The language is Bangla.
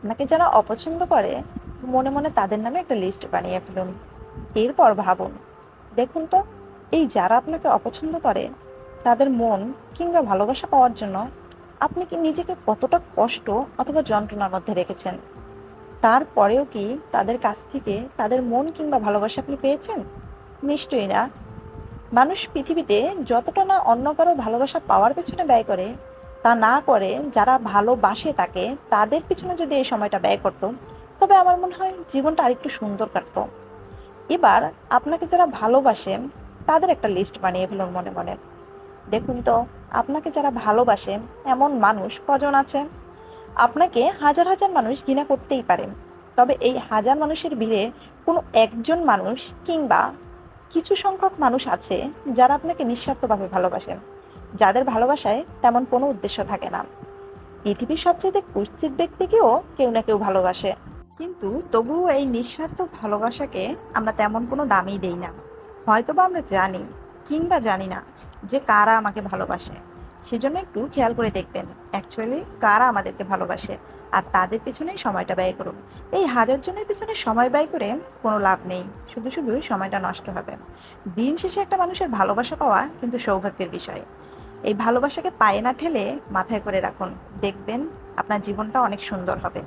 আপনাকে যারা অপছন্দ করে, মনে মনে তাদের নামে একটা লিস্ট বানিয়ে ফেলুন। এরপর ভাবুন, দেখুন তো, এই যারা আপনাকে অপছন্দ করে তাদের মন কিংবা ভালোবাসা পাওয়ার জন্য আপনি কি নিজেকে কতটা কষ্ট অথবা যন্ত্রণার মধ্যে রেখেছেন। তারপরেও কি তাদের কাছ থেকে তাদের মন কিংবা ভালোবাসা আপনি পেয়েছেন? নিশ্চয়ই না। মানুষ পৃথিবীতে যতটা না অন্য কারো ভালোবাসা পাওয়ার পেছনে ব্যয় করে, তা না করে যারা ভালোবাসে তাকে, তাদের পিছনে যদি এই সময়টা ব্যয় করত, তবে আমার মনে হয় জীবনটা আরেকটু সুন্দর কাটতো। এবার আপনাকে যারা ভালোবাসে তাদের একটা লিস্ট বানিয়ে ফেলুন মনে মনে। দেখুন তো, আপনাকে যারা ভালোবাসে এমন মানুষ কজন আছে। আপনাকে হাজার হাজার মানুষ ঘৃণা করতেই পারে, তবে এই হাজার মানুষের ভিড়ে কোনো একজন মানুষ কিংবা কিছু সংখ্যক মানুষ আছে যারা আপনাকে নিঃস্বার্থভাবে ভালোবাসে, যাদের ভালোবাসায় তেমন কোনো উদ্দেশ্য থাকে না। পৃথিবীর সবচেয়ে কুৎসিত ব্যক্তিকেও কেউ না কেউ ভালোবাসে, কিন্তু তবুও এই নিঃস্বার্থ ভালোবাসাকে আমরা তেমন কোনো দামই দেই না। হয়তোবা আমরা জানি কিংবা জানি না যে কারা আমাকে ভালোবাসে। সেজন্য একটু খেয়াল করে দেখবেন অ্যাকচুয়ালি কারা আমাদেরকে ভালোবাসে, আর তাদের পিছনেই সময়টা ব্যয় করুন। এই হাজার জনের পিছনে সময় ব্যয় করে কোনো লাভ নেই, শুধু শুধু সময়টা নষ্ট হবে। দিন শেষে একটা মানুষের ভালোবাসা পাওয়া কিন্তু সৌভাগ্যের বিষয়। এই ভালোবাসাকে পায়ে না ঠেলে মাথায় করে রাখুন, দেখবেন আপনার জীবনটা অনেক সুন্দর হবে।